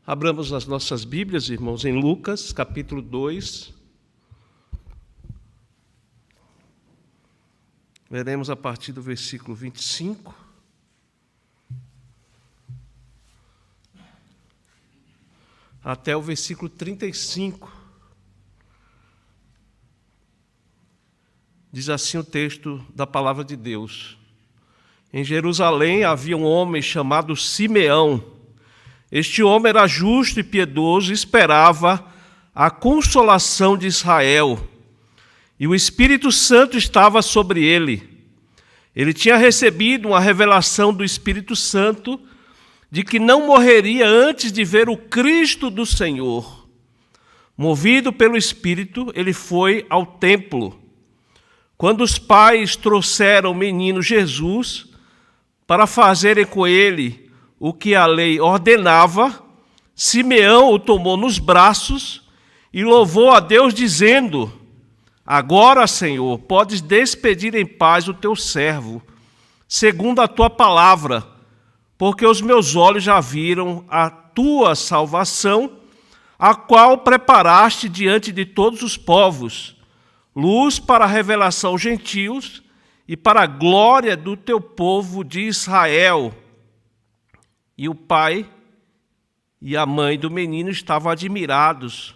Abramos as nossas Bíblias, irmãos, em Lucas, capítulo 2. Veremos a partir do versículo 25. Até o versículo 35. Diz assim o texto da palavra de Deus. Em Jerusalém havia um homem chamado Simeão. Este homem era justo e piedoso e esperava a consolação de Israel. E o Espírito Santo estava sobre ele. Ele tinha recebido uma revelação do Espírito Santo de que não morreria antes de ver o Cristo do Senhor. Movido pelo Espírito, ele foi ao templo. Quando os pais trouxeram o menino Jesus para fazerem com ele o que a lei ordenava, Simeão o tomou nos braços e louvou a Deus, dizendo: Agora, Senhor, podes despedir em paz o teu servo, segundo a tua palavra, porque os meus olhos já viram a tua salvação, a qual preparaste diante de todos os povos, luz para a revelação aos gentios e para a glória do teu povo de Israel. E o pai e a mãe do menino estavam admirados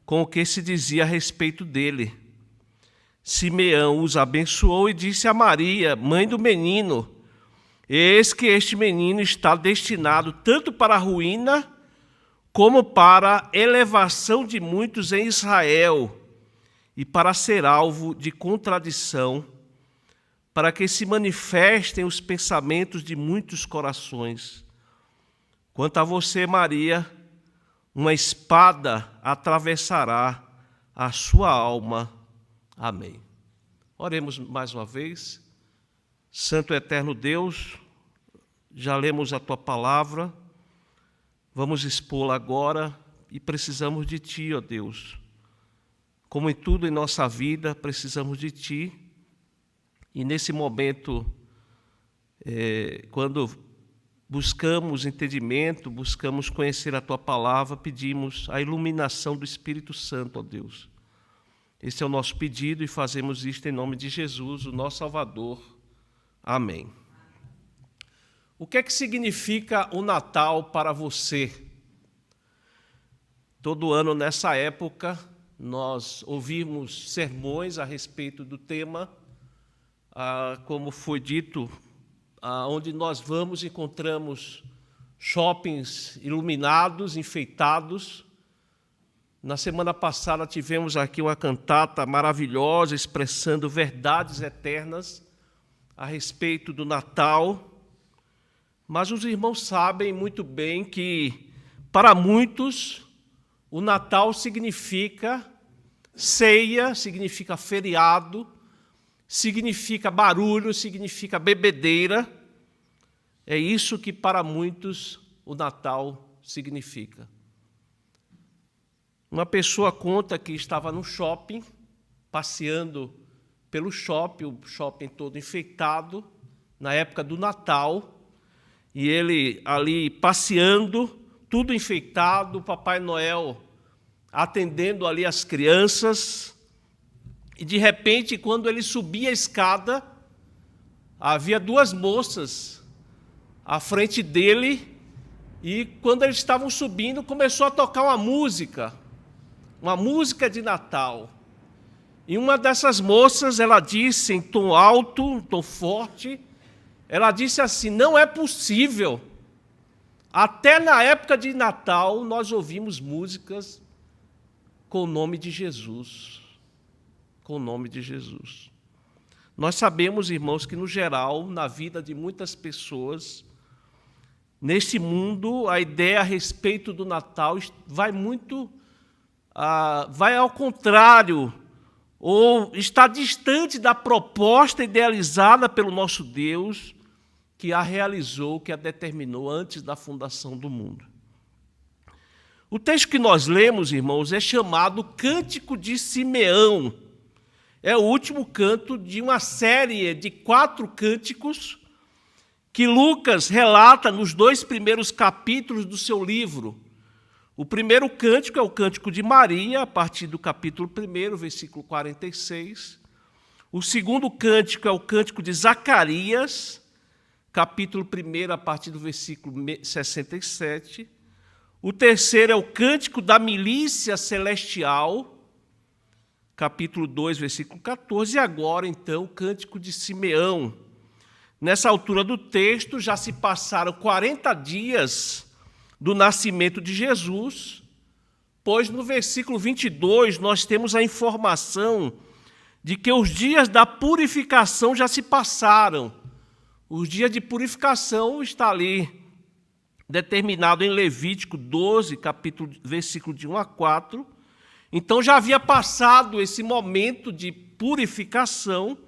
com o que se dizia a respeito dele. Simeão os abençoou e disse a Maria, mãe do menino: Eis que este menino está destinado tanto para a ruína como para a elevação de muitos em Israel e para ser alvo de contradição, para que se manifestem os pensamentos de muitos corações. Quanto a você, Maria, uma espada atravessará a sua alma. Amém. Oremos mais uma vez. Santo e eterno Deus, já lemos a tua palavra, vamos expô-la agora e precisamos de ti, ó Deus. Como em tudo em nossa vida, precisamos de ti. E nesse momento, quando buscamos entendimento, buscamos conhecer a tua palavra, pedimos a iluminação do Espírito Santo, ó Deus. Esse é o nosso pedido e fazemos isto em nome de Jesus, o nosso Salvador. Amém. O que é que significa o Natal para você? Todo ano, nessa época, nós ouvimos sermões a respeito do tema, como foi dito, onde nós vamos encontramos shoppings iluminados, enfeitados. Na semana passada tivemos aqui uma cantata maravilhosa expressando verdades eternas a respeito do Natal. Mas os irmãos sabem muito bem que, para muitos, o Natal significa ceia, significa feriado, significa barulho, significa bebedeira. É isso que para muitos o Natal significa. Uma pessoa conta que estava no shopping, passeando pelo shopping, o shopping todo enfeitado, na época do Natal, e ele ali passeando, tudo enfeitado, o Papai Noel atendendo ali as crianças. E, de repente, quando ele subia a escada, havia duas moças à frente dele, e quando eles estavam subindo, começou a tocar uma música de Natal. E uma dessas moças, ela disse em tom alto, tom forte, ela disse assim: não é possível. Até na época de Natal, nós ouvimos músicas com o nome de Jesus. Com o nome de Jesus. Nós sabemos, irmãos, que no geral, na vida de muitas pessoas, neste mundo, a ideia a respeito do Natal vai ao contrário, ou está distante da proposta idealizada pelo nosso Deus, que a realizou, que a determinou antes da fundação do mundo. O texto que nós lemos, irmãos, é chamado Cântico de Simeão. É o último canto de uma série de 4 cânticos que Lucas relata nos 2 primeiros capítulos do seu livro. O primeiro cântico é o cântico de Maria, a partir do capítulo 1, versículo 46. O segundo cântico é o cântico de Zacarias, capítulo 1, a partir do versículo 67. O terceiro é o cântico da milícia celestial, capítulo 2, versículo 14. E agora, então, o cântico de Simeão. Nessa altura do texto, já se passaram 40 dias do nascimento de Jesus, pois no versículo 22 nós temos a informação de que os dias da purificação já se passaram. Os dias de purificação está ali, determinado em Levítico 12, versículo de 1 a 4. Então já havia passado esse momento de purificação,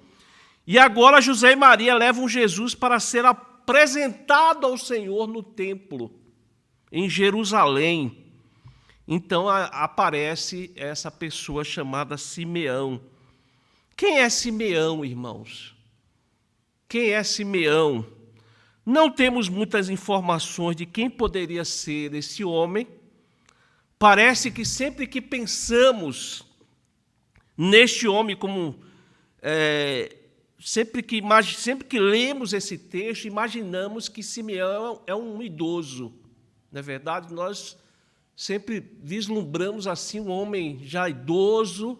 e agora José e Maria levam Jesus para ser apresentado ao Senhor no templo, em Jerusalém. Então aparece essa pessoa chamada Simeão. Quem é Simeão, irmãos? Quem é Simeão? Não temos muitas informações de quem poderia ser esse homem. Parece que sempre que pensamos neste homem como... sempre que lemos esse texto, imaginamos que Simeão é um idoso. Não é verdade? Nós sempre vislumbramos assim um homem já idoso,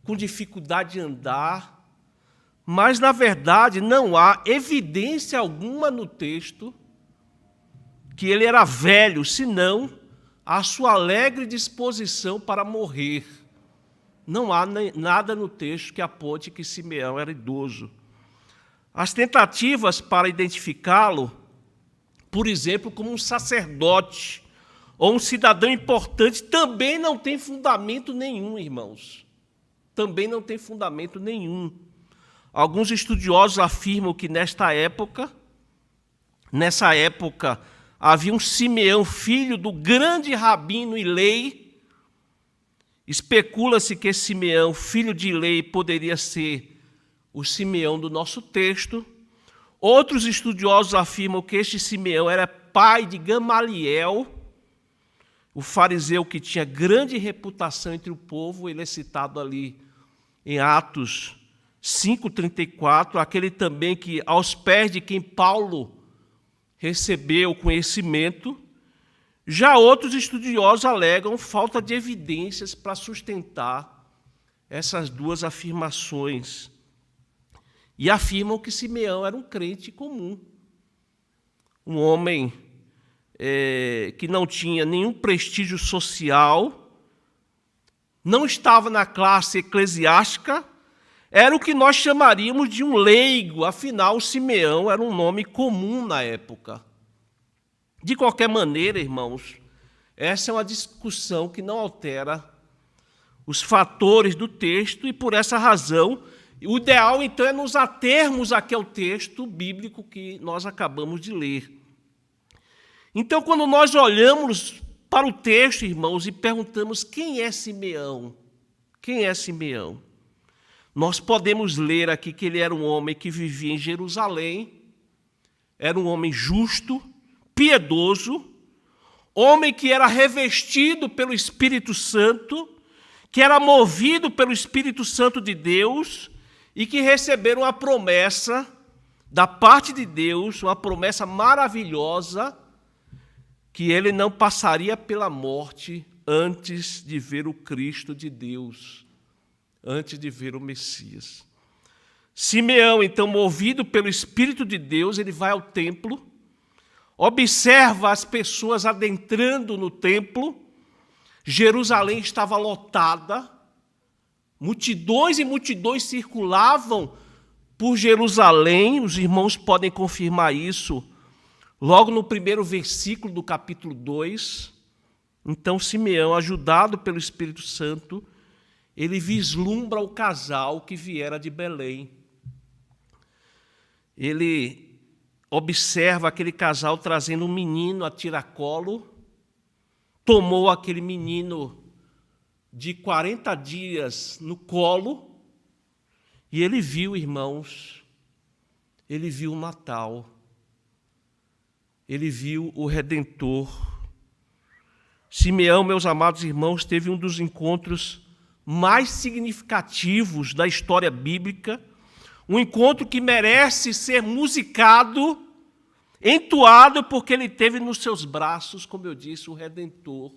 com dificuldade de andar, mas, na verdade, não há evidência alguma no texto que ele era velho, senão a sua alegre disposição para morrer. Não há nada no texto que aponte que Simeão era idoso. As tentativas para identificá-lo, por exemplo, como um sacerdote ou um cidadão importante, também não tem fundamento nenhum, irmãos. Também não tem fundamento nenhum. Alguns estudiosos afirmam que nessa época, havia um Simeão, filho do grande rabino Ilei. Especula-se que esse Simeão, filho de Ilei, poderia ser o Simeão do nosso texto. Outros estudiosos afirmam que este Simeão era pai de Gamaliel, o fariseu que tinha grande reputação entre o povo. Ele é citado ali em Atos 5,34, aquele também que, aos pés de quem Paulo recebeu conhecimento. Já outros estudiosos alegam falta de evidências para sustentar essas duas afirmações. E afirmam que Simeão era um crente comum, um homem que não tinha nenhum prestígio social, não estava na classe eclesiástica, era o que nós chamaríamos de um leigo. Afinal, Simeão era um nome comum na época. De qualquer maneira, irmãos, essa é uma discussão que não altera os fatores do texto, e por essa razão, o ideal, então, é nos atermos aqui ao texto bíblico que nós acabamos de ler. Então, quando nós olhamos para o texto, irmãos, e perguntamos quem é Simeão, quem é Simeão? Nós podemos ler aqui que ele era um homem que vivia em Jerusalém, era um homem justo, piedoso, homem que era revestido pelo Espírito Santo, que era movido pelo Espírito Santo de Deus e que receberam a promessa da parte de Deus, uma promessa maravilhosa, que ele não passaria pela morte antes de ver o Cristo de Deus, antes de ver o Messias. Simeão, então, movido pelo Espírito de Deus, ele vai ao templo, observa as pessoas adentrando no templo. Jerusalém estava lotada, multidões e multidões circulavam por Jerusalém, os irmãos podem confirmar isso, logo no primeiro versículo do capítulo 2. Então, Simeão, ajudado pelo Espírito Santo, ele vislumbra o casal que viera de Belém. Ele observa aquele casal trazendo um menino a tiracolo, tomou aquele menino de 40 dias no colo, e ele viu, irmãos, ele viu o Natal, ele viu o Redentor. Simeão, meus amados irmãos, teve um dos encontros mais significativos da história bíblica, um encontro que merece ser musicado, entoado, porque ele teve nos seus braços, como eu disse, o Redentor,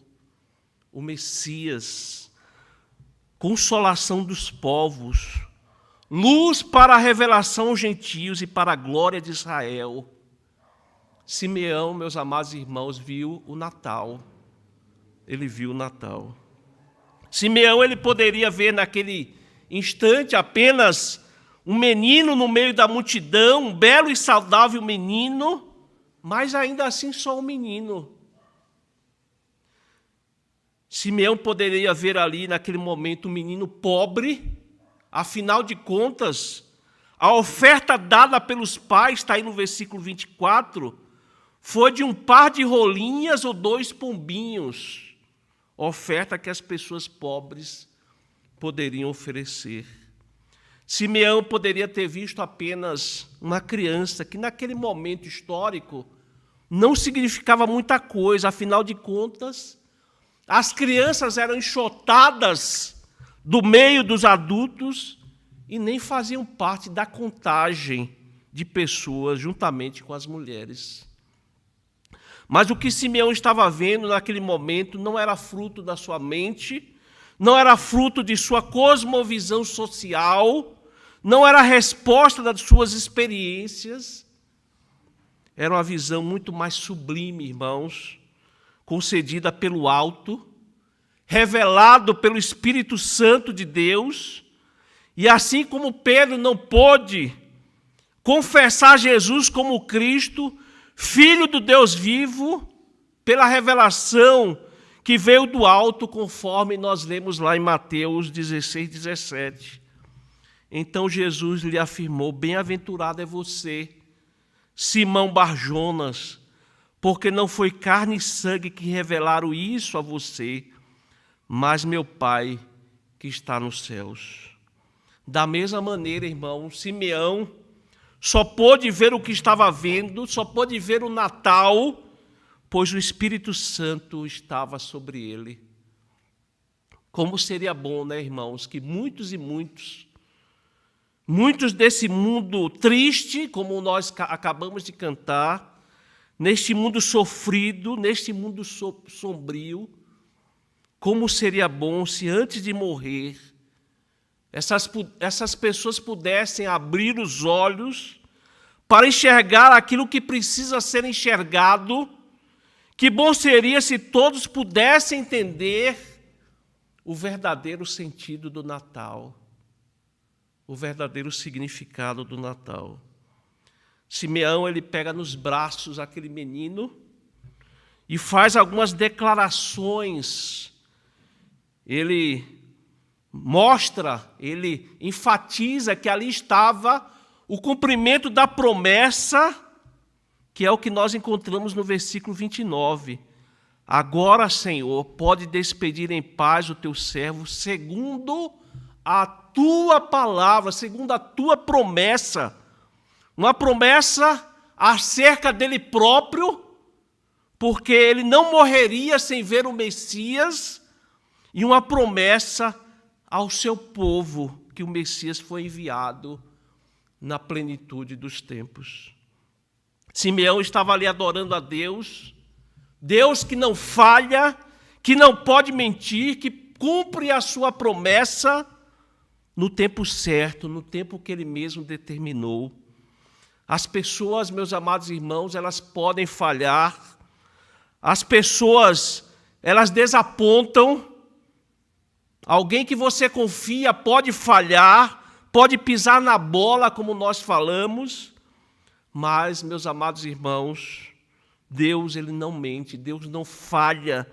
o Messias, consolação dos povos, luz para a revelação aos gentios e para a glória de Israel. Simeão, meus amados irmãos, viu o Natal. Ele viu o Natal. Simeão, ele poderia ver naquele instante apenas um menino no meio da multidão, um belo e saudável menino, mas ainda assim só um menino. Simeão poderia ver ali naquele momento um menino pobre, afinal de contas, a oferta dada pelos pais, está aí no versículo 24, foi de um par de rolinhas ou 2 pombinhos, oferta que as pessoas pobres poderiam oferecer. Simeão poderia ter visto apenas uma criança que naquele momento histórico não significava muita coisa, afinal de contas, as crianças eram enxotadas do meio dos adultos e nem faziam parte da contagem de pessoas juntamente com as mulheres. Mas o que Simeão estava vendo naquele momento não era fruto da sua mente, não era fruto de sua cosmovisão social, não era a resposta das suas experiências, era uma visão muito mais sublime, irmãos, concedida pelo alto, revelado pelo Espírito Santo de Deus, e assim como Pedro não pôde confessar Jesus como Cristo, Filho do Deus vivo, pela revelação que veio do alto, conforme nós lemos lá em Mateus 16, 17. Então Jesus lhe afirmou: bem-aventurado é você, Simão Barjonas, porque não foi carne e sangue que revelaram isso a você, mas meu Pai que está nos céus. Da mesma maneira, irmão, Simeão só pôde ver o que estava vendo, só pôde ver o Natal, pois o Espírito Santo estava sobre ele. Como seria bom, né, irmãos, que muitos desse mundo triste, como nós acabamos de cantar, neste mundo sofrido, neste mundo sombrio, como seria bom se antes de morrer, essas pessoas pudessem abrir os olhos para enxergar aquilo que precisa ser enxergado. Que bom seria se todos pudessem entender o verdadeiro sentido do Natal, o verdadeiro significado do Natal. Simeão, ele pega nos braços aquele menino e faz algumas declarações. Ele mostra, ele enfatiza que ali estava o cumprimento da promessa, que é o que nós encontramos no versículo 29. Agora, Senhor, pode despedir em paz o teu servo, segundo a tua palavra, segundo a tua promessa. Uma promessa acerca dele próprio, porque ele não morreria sem ver o Messias, e uma promessa ao seu povo, que o Messias foi enviado na plenitude dos tempos. Simeão estava ali adorando a Deus, Deus que não falha, que não pode mentir, que cumpre a sua promessa no tempo certo, no tempo que ele mesmo determinou. As pessoas, meus amados irmãos, elas podem falhar, as pessoas, elas desapontam. Alguém que você confia pode falhar, pode pisar na bola, como nós falamos, mas, meus amados irmãos, Deus, ele não mente, Deus não falha,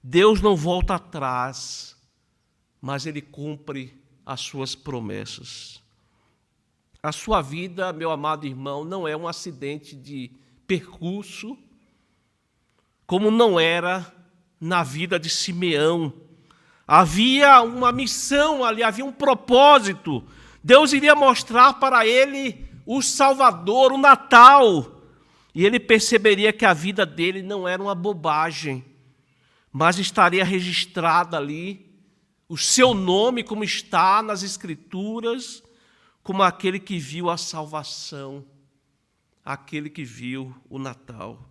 Deus não volta atrás, mas ele cumpre as suas promessas. A sua vida, meu amado irmão, não é um acidente de percurso, como não era na vida de Simeão. Havia uma missão ali, havia um propósito. Deus iria mostrar para ele o Salvador, o Natal. E ele perceberia que a vida dele não era uma bobagem, mas estaria registrado ali o seu nome, como está nas Escrituras, como aquele que viu a salvação, aquele que viu o Natal.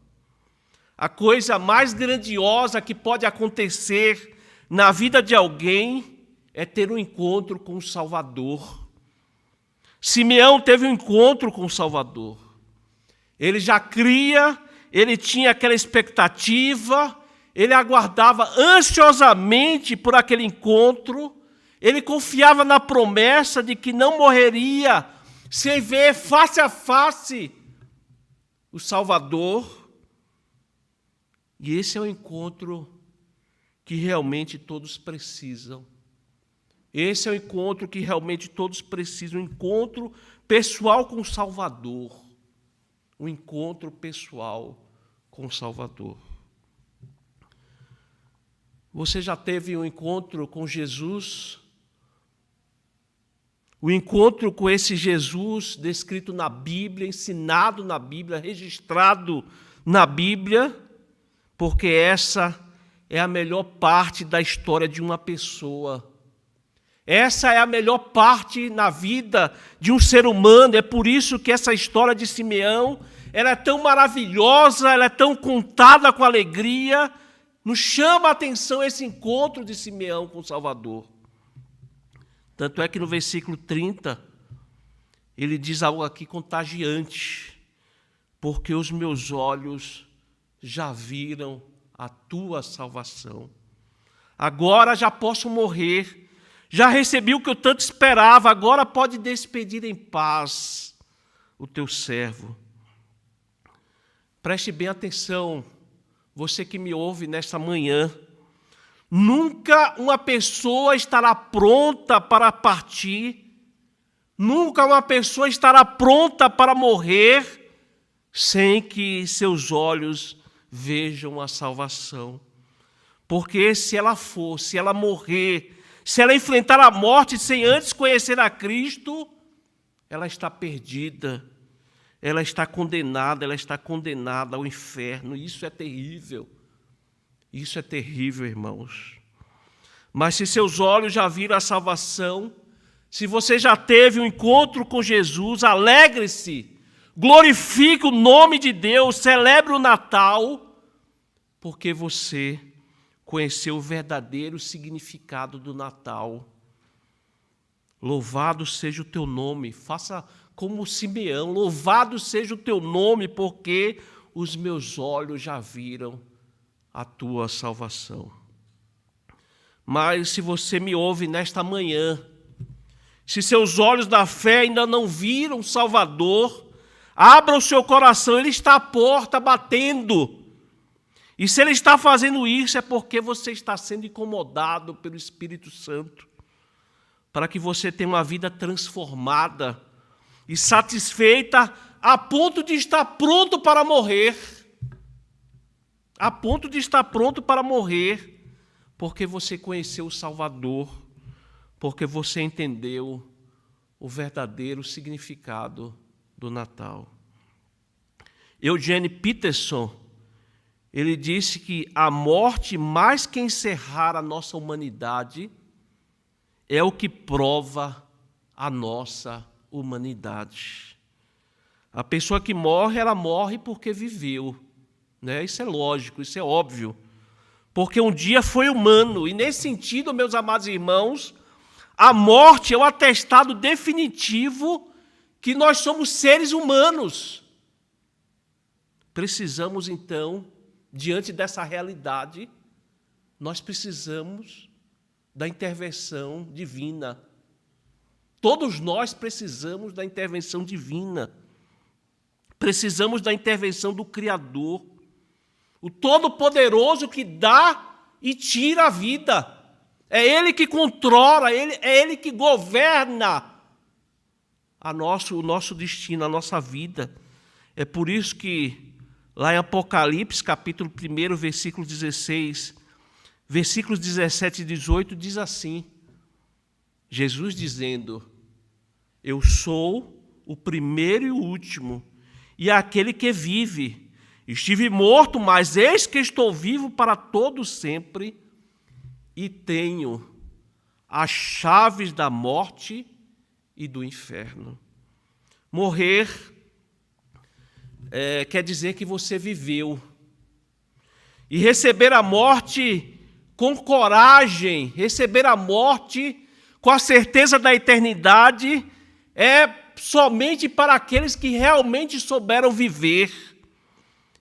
A coisa mais grandiosa que pode acontecer na vida de alguém é ter um encontro com o Salvador. Simeão teve um encontro com o Salvador. Ele já cria, ele tinha aquela expectativa, ele aguardava ansiosamente por aquele encontro, ele confiava na promessa de que não morreria sem ver face a face o Salvador. E esse é o encontro que realmente todos precisam. Esse é o encontro que realmente todos precisam, um encontro pessoal com o Salvador. Um encontro pessoal com o Salvador. Você já teve um encontro com Jesus? O encontro com esse Jesus descrito na Bíblia, ensinado na Bíblia, registrado na Bíblia, porque essa é a melhor parte da história de uma pessoa. Essa é a melhor parte na vida de um ser humano. É por isso que essa história de Simeão, ela é tão maravilhosa, ela é tão contada com alegria. Nos chama a atenção esse encontro de Simeão com o Salvador. Tanto é que no versículo 30, ele diz algo aqui contagiante. Porque os meus olhos já viram a tua salvação. Agora já posso morrer. Já recebi o que eu tanto esperava, agora pode despedir em paz o teu servo. Preste bem atenção, você que me ouve nesta manhã. Nunca uma pessoa estará pronta para partir, nunca uma pessoa estará pronta para morrer, sem que seus olhos vejam a salvação. Porque se ela morrer, se ela enfrentar a morte sem antes conhecer a Cristo, ela está perdida, ela está condenada ao inferno. Isso é terrível, irmãos. Mas se seus olhos já viram a salvação, se você já teve um encontro com Jesus, alegre-se, glorifique o nome de Deus, celebre o Natal, porque você conheceu o verdadeiro significado do Natal. Louvado seja o teu nome, faça como Simeão, louvado seja o teu nome, porque os meus olhos já viram a tua salvação. Mas se você me ouve nesta manhã, se seus olhos da fé ainda não viram o Salvador, abra o seu coração, ele está à porta batendo. E se ele está fazendo isso, é porque você está sendo incomodado pelo Espírito Santo, para que você tenha uma vida transformada e satisfeita a ponto de estar pronto para morrer. A ponto de estar pronto para morrer, porque você conheceu o Salvador, porque você entendeu o verdadeiro significado do Natal. Eugene Peterson, ele disse que a morte, mais que encerrar a nossa humanidade, é o que prova a nossa humanidade. A pessoa que morre, ela morre porque viveu, né? Isso é lógico, isso é óbvio. Porque um dia foi humano, e nesse sentido, meus amados irmãos, a morte é o atestado definitivo que nós somos seres humanos. Precisamos, então, diante dessa realidade, nós precisamos da intervenção divina. Todos nós precisamos da intervenção divina. Precisamos da intervenção do Criador, o Todo-Poderoso que dá e tira a vida. É Ele que controla, é Ele que governa o nosso destino, a nossa vida. É por isso que lá em Apocalipse, capítulo 1, versículo 16, versículos 17 e 18, diz assim, Jesus dizendo, eu sou o primeiro e o último, e aquele que vive, Estive morto, mas eis que estou vivo para todo sempre e tenho as chaves da morte e do inferno. Morrer quer dizer que você viveu. E receber a morte com coragem, receber a morte com a certeza da eternidade, é somente para aqueles que realmente souberam viver,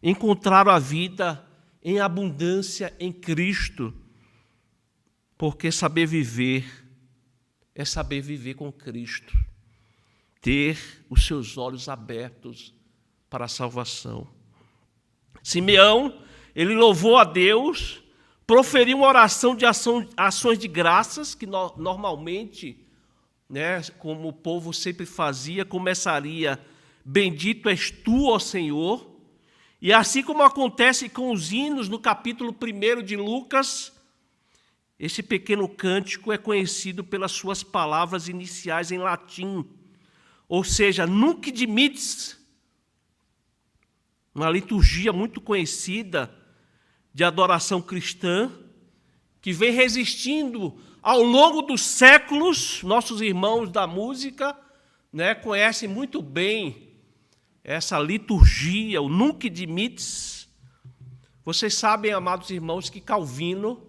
encontraram a vida em abundância em Cristo. Porque saber viver é saber viver com Cristo, ter os seus olhos abertos para a salvação. Simeão, ele louvou a Deus, proferiu uma oração de ações de graças, que normalmente, como o povo sempre fazia, começaria: bendito és tu, ó Senhor. E assim como acontece com os hinos no capítulo 1 de Lucas, esse pequeno cântico é conhecido pelas suas palavras iniciais em latim, ou seja, Nunc Dimittis, uma liturgia muito conhecida de adoração cristã, que vem resistindo ao longo dos séculos. Nossos irmãos da música conhecem muito bem essa liturgia, o Nunc Dimittis. Vocês sabem, amados irmãos, que Calvino,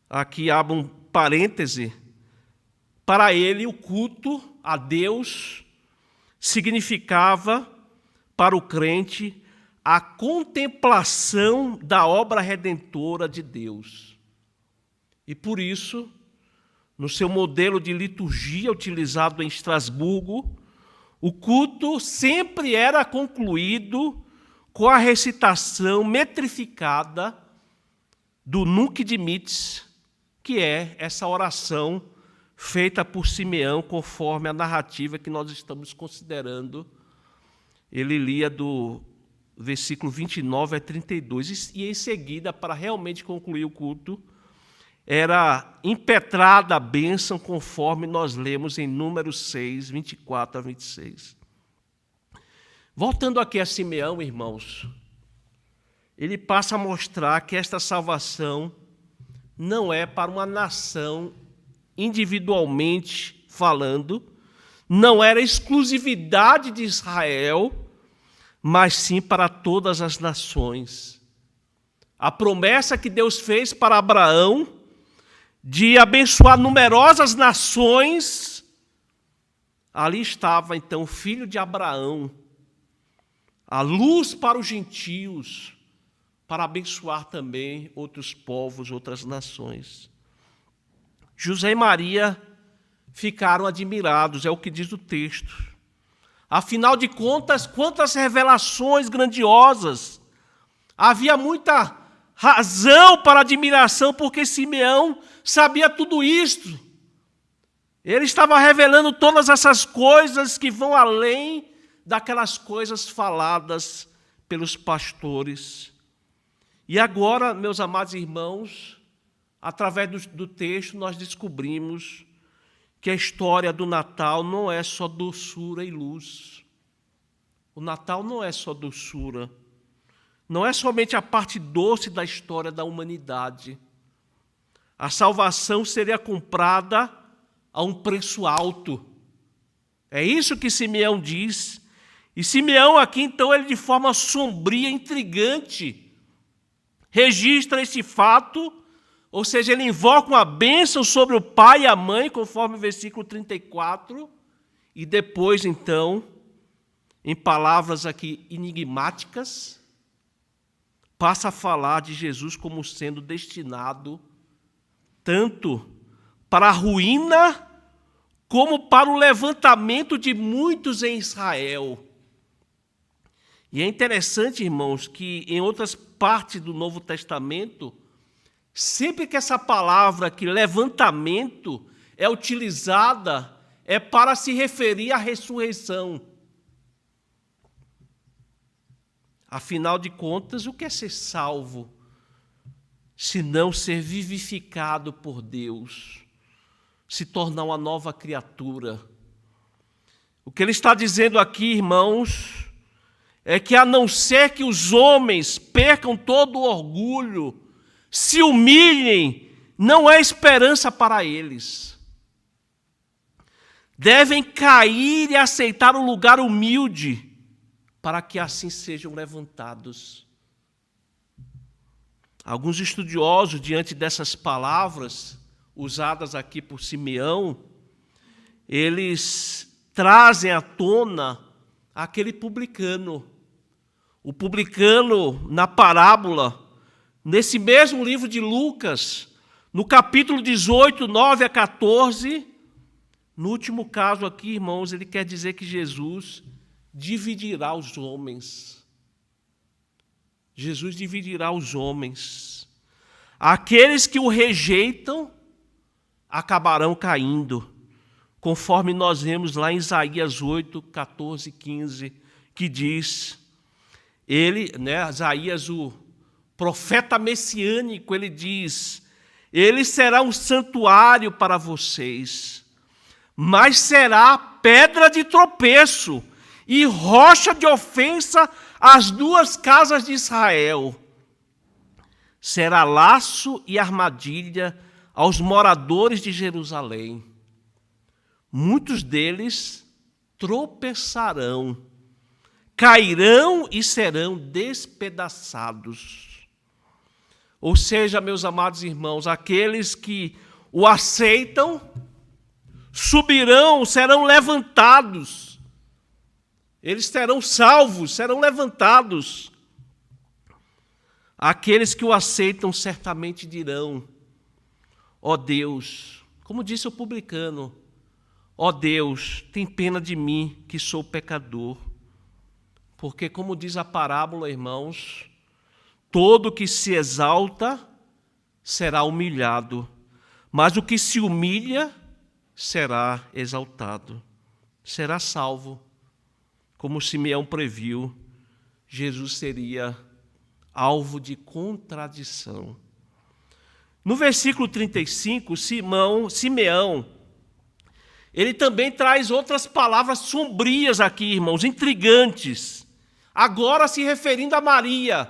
aqui abro um parêntese, para ele o culto a Deus significava, para o crente, a contemplação da obra redentora de Deus. E por isso, no seu modelo de liturgia utilizado em Estrasburgo, o culto sempre era concluído com a recitação metrificada do Nunc Dimittis, que é essa oração feita por Simeão, conforme a narrativa que nós estamos considerando. Ele lia do versículo 29 a 32, e em seguida, para realmente concluir o culto, era impetrada a bênção, conforme nós lemos em Números 6, 24 a 26. Voltando aqui a Simeão, irmãos, ele passa a mostrar que esta salvação não é para uma nação individualmente falando, não era exclusividade de Israel, mas sim para todas as nações. A promessa que Deus fez para Abraão de abençoar numerosas nações, ali estava então o filho de Abraão, a luz para os gentios, para abençoar também outros povos, outras nações. José e Maria ficaram admirados, é o que diz o texto. Afinal de contas, quantas revelações grandiosas! Havia muita razão para admiração, porque Simeão sabia tudo isto. Ele estava revelando todas essas coisas que vão além daquelas coisas faladas pelos pastores. E agora, meus amados irmãos, através do texto, nós descobrimos que a história do Natal não é só doçura e luz. O Natal não é só doçura. Não é somente a parte doce da história da humanidade. A salvação seria comprada a um preço alto. É isso que Simeão diz. E Simeão aqui, então, ele de forma sombria, intrigante, registra esse fato, ou seja, ele invoca uma bênção sobre o pai e a mãe, conforme o versículo 34, e depois, então, em palavras aqui enigmáticas, passa a falar de Jesus como sendo destinado tanto para a ruína como para o levantamento de muitos em Israel. E é interessante, irmãos, que em outras partes do Novo Testamento, sempre que essa palavra aqui, levantamento, é utilizada, é para se referir à ressurreição. Afinal de contas, o que é ser salvo, se não ser vivificado por Deus, se tornar uma nova criatura? O que ele está dizendo aqui, irmãos, é que, a não ser que os homens percam todo o orgulho, se humilhem, não há esperança para eles. Devem cair e aceitar o lugar humilde, para que assim sejam levantados. Alguns estudiosos, diante dessas palavras usadas aqui por Simeão, eles trazem à tona aquele publicano. O publicano, na parábola, nesse mesmo livro de Lucas, no capítulo 18, 9 a 14, no último caso aqui, irmãos, ele quer dizer que Jesus dividirá os homens. Jesus dividirá os homens. Aqueles que o rejeitam acabarão caindo, conforme nós vemos lá em Isaías 8, 14 e 15, que diz, Isaías, o profeta messiânico, ele diz, ele será um santuário para vocês, mas será pedra de tropeço e rocha de ofensa às duas casas de Israel. Será laço e armadilha aos moradores de Jerusalém. Muitos deles tropeçarão, cairão e serão despedaçados. Ou seja, meus amados irmãos, aqueles que o aceitam subirão, serão levantados. Eles serão salvos, serão levantados. Aqueles que o aceitam certamente dirão, ó Deus, como disse o publicano, ó Deus, tem pena de mim, que sou pecador. Porque, como diz a parábola, irmãos, todo que se exalta será humilhado, mas o que se humilha será exaltado, será salvo. Como Simeão previu, Jesus seria alvo de contradição. No versículo 35, Simeão, ele também traz outras palavras sombrias aqui, irmãos, intrigantes. Agora se referindo a Maria.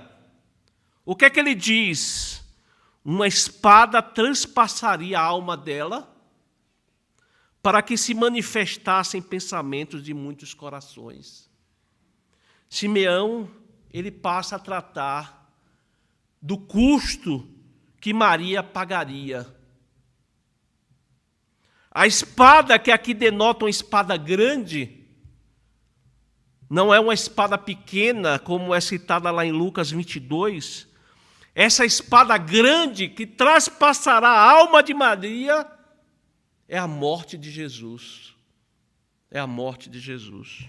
O que é que ele diz? Uma espada transpassaria a alma dela para que se manifestassem pensamentos de muitos corações. Simeão, ele passa a tratar do custo que Maria pagaria. A espada, que aqui denota uma espada grande, não é uma espada pequena, como é citada lá em Lucas 22. Essa espada grande que traspassará a alma de Maria é a morte de Jesus. É a morte de Jesus.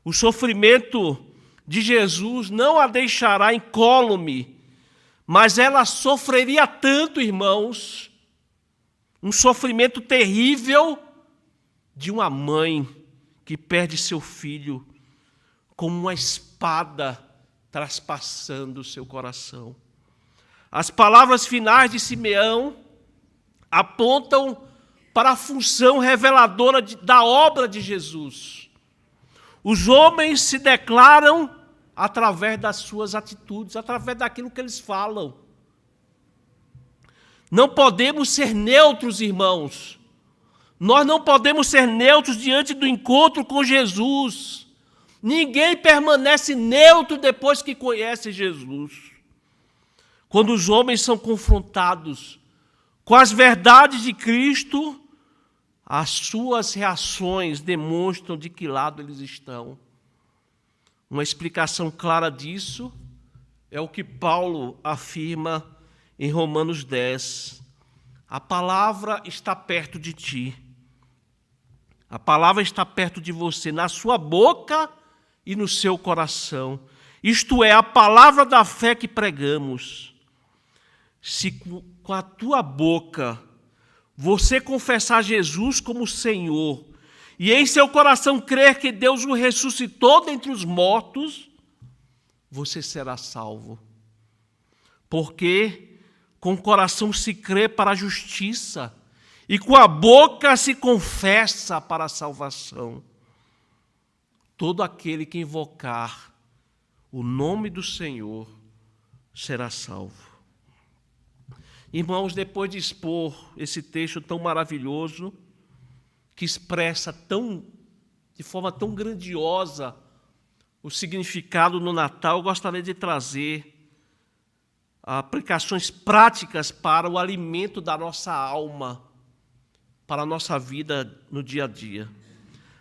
O sofrimento de Jesus não a deixará incólume, mas ela sofreria tanto, irmãos, um sofrimento terrível de uma mãe que perde seu filho como uma espada traspassando o seu coração. As palavras finais de Simeão apontam para a função reveladora da obra de Jesus. Os homens se declaram através das suas atitudes, através daquilo que eles falam. Não podemos ser neutros, irmãos. Nós não podemos ser neutros diante do encontro com Jesus. Ninguém permanece neutro depois que conhece Jesus. Quando os homens são confrontados com as verdades de Cristo, as suas reações demonstram de que lado eles estão. Uma explicação clara disso é o que Paulo afirma em Romanos 10. A palavra está perto de ti. A palavra está perto de você, na sua boca e no seu coração. Isto é, a palavra da fé que pregamos. Se com a tua boca você confessar Jesus como Senhor e em seu coração crer que Deus o ressuscitou dentre os mortos, você será salvo. Porque com o coração se crê para a justiça e com a boca se confessa para a salvação. Todo aquele que invocar o nome do Senhor será salvo. Irmãos, depois de expor esse texto tão maravilhoso, que expressa de forma tão grandiosa o significado no Natal, eu gostaria de trazer aplicações práticas para o alimento da nossa alma, para a nossa vida no dia a dia.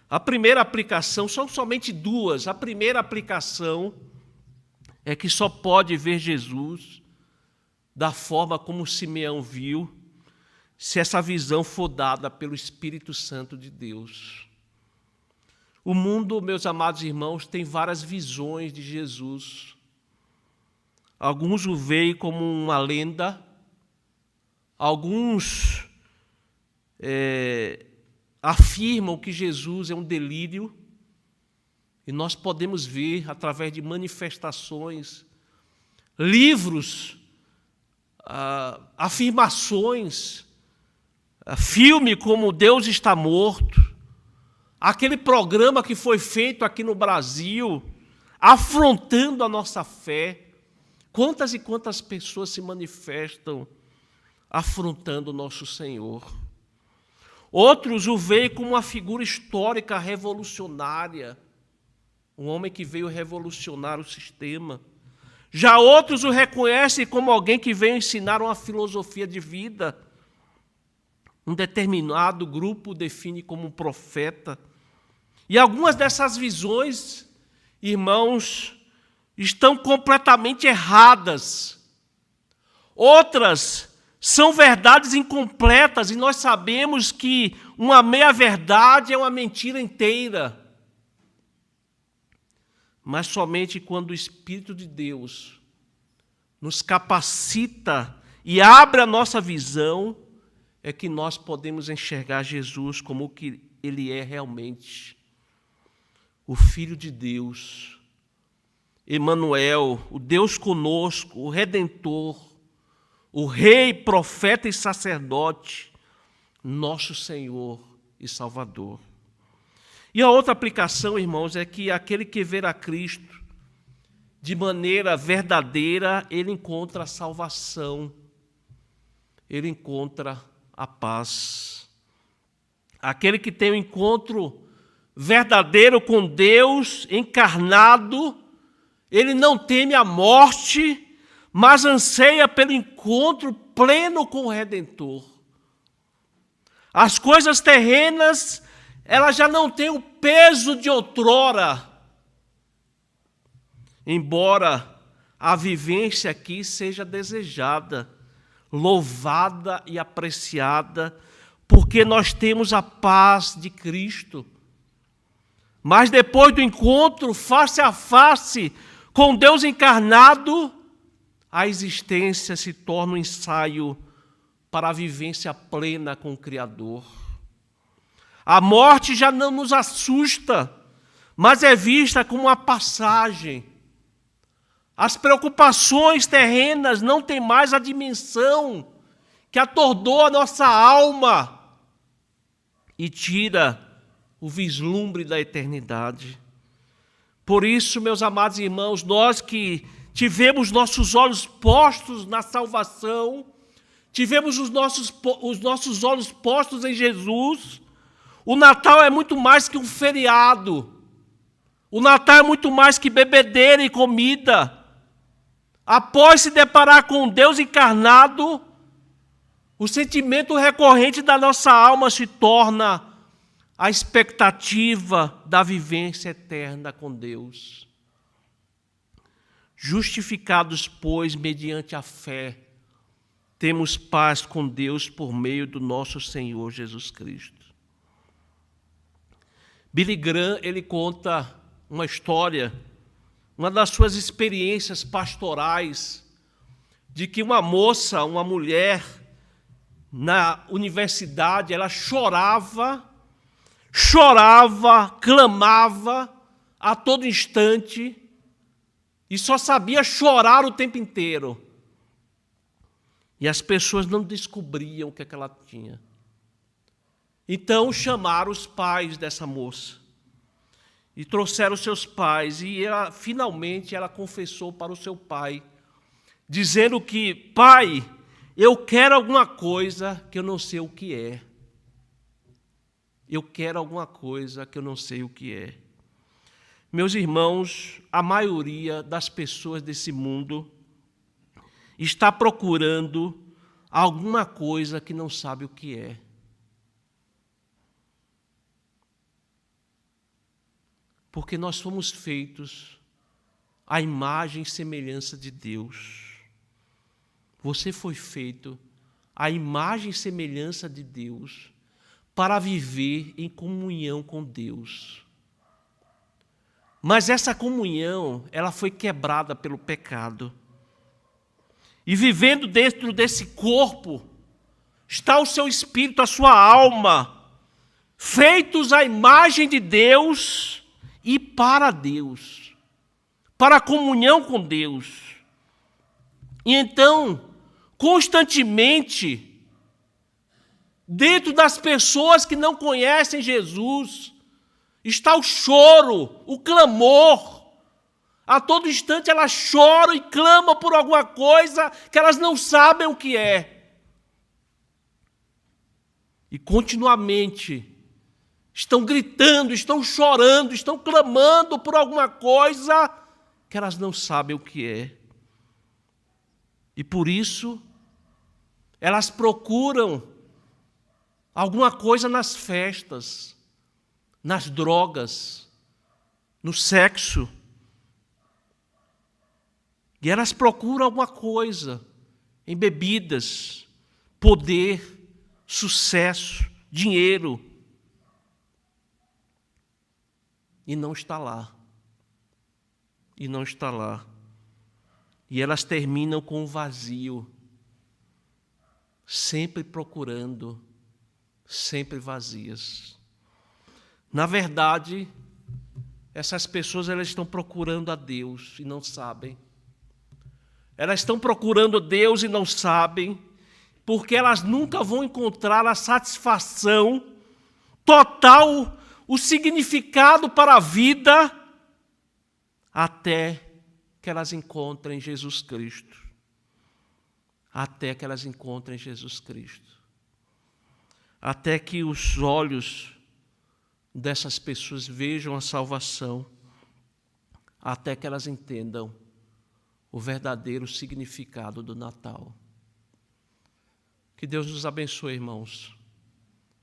A primeira aplicação, são somente duas. A primeira aplicação é que só pode ver Jesus da forma como Simeão viu, se essa visão for dada pelo Espírito Santo de Deus. O mundo, meus amados irmãos, tem várias visões de Jesus. Alguns o veem como uma lenda, alguns afirmam que Jesus é um delírio, e nós podemos ver, através de manifestações, livros, afirmações, filme como Deus Está Morto, aquele programa que foi feito aqui no Brasil, afrontando a nossa fé. Quantas e quantas pessoas se manifestam afrontando o nosso Senhor. Outros o veem como uma figura histórica revolucionária, um homem que veio revolucionar o sistema. Já outros o reconhecem como alguém que veio ensinar uma filosofia de vida. Um determinado grupo o define como um profeta. E algumas dessas visões, irmãos, estão completamente erradas. Outras são verdades incompletas, e nós sabemos que uma meia-verdade é uma mentira inteira. Mas somente quando o Espírito de Deus nos capacita e abre a nossa visão, é que nós podemos enxergar Jesus como o que Ele é realmente. O Filho de Deus, Emanuel, o Deus conosco, o Redentor, o Rei, profeta e sacerdote, nosso Senhor e Salvador. E a outra aplicação, irmãos, é que aquele que ver a Cristo de maneira verdadeira, ele encontra a salvação, ele encontra a paz. Aquele que tem um encontro verdadeiro com Deus encarnado, ele não teme a morte, mas anseia pelo encontro pleno com o Redentor. As coisas terrenas, elas já não têm o peso de outrora, embora a vivência aqui seja desejada, louvada e apreciada, porque nós temos a paz de Cristo. Mas depois do encontro face a face com Deus encarnado, a existência se torna um ensaio para a vivência plena com o Criador. A morte já não nos assusta, mas é vista como uma passagem. As preocupações terrenas não têm mais a dimensão que atordoa a nossa alma e tira o vislumbre da eternidade. Por isso, meus amados irmãos, nós que tivemos nossos olhos postos na salvação, tivemos os nossos olhos postos em Jesus, o Natal é muito mais que um feriado. O Natal é muito mais que bebedeira e comida. Após se deparar com Deus encarnado, o sentimento recorrente da nossa alma se torna a expectativa da vivência eterna com Deus. Justificados, pois, mediante a fé, temos paz com Deus por meio do nosso Senhor Jesus Cristo. Billy Graham, ele conta uma história, uma das suas experiências pastorais, de que uma moça, uma mulher, na universidade, ela chorava, clamava a todo instante, e só sabia chorar o tempo inteiro. E as pessoas não descobriam o que ela tinha. Então chamaram os pais dessa moça. e trouxeram seus pais, e finalmente ela confessou para o seu pai, dizendo que, pai, eu quero alguma coisa que eu não sei o que é. Eu quero alguma coisa que eu não sei o que é. Meus irmãos, a maioria das pessoas desse mundo está procurando alguma coisa que não sabe o que é. Porque nós fomos feitos à imagem e semelhança de Deus. Você foi feito à imagem e semelhança de Deus para viver em comunhão com Deus. Mas essa comunhão, ela foi quebrada pelo pecado. E vivendo dentro desse corpo, está o seu espírito, a sua alma, feitos à imagem de Deus e para Deus, para a comunhão com Deus. E então, constantemente, dentro das pessoas que não conhecem Jesus, está o choro, o clamor. A todo instante elas choram e clamam por alguma coisa que elas não sabem o que é. E continuamente estão gritando, estão chorando, estão clamando por alguma coisa que elas não sabem o que é. E por isso, elas procuram alguma coisa nas festas, nas drogas, no sexo. E elas procuram alguma coisa em bebidas, poder, sucesso, dinheiro. E não está lá. E não está lá. E elas terminam com o vazio, sempre procurando, sempre vazias. Na verdade, essas pessoas elas estão procurando a Deus e não sabem. Elas estão procurando Deus e não sabem, porque elas nunca vão encontrar a satisfação total, o significado para a vida, até que elas encontrem Jesus Cristo. Até que elas encontrem Jesus Cristo. Até que os olhos dessas pessoas vejam a salvação. Até que elas entendam o verdadeiro significado do Natal. Que Deus nos abençoe, irmãos.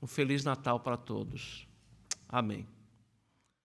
Um Feliz Natal para todos. Amém.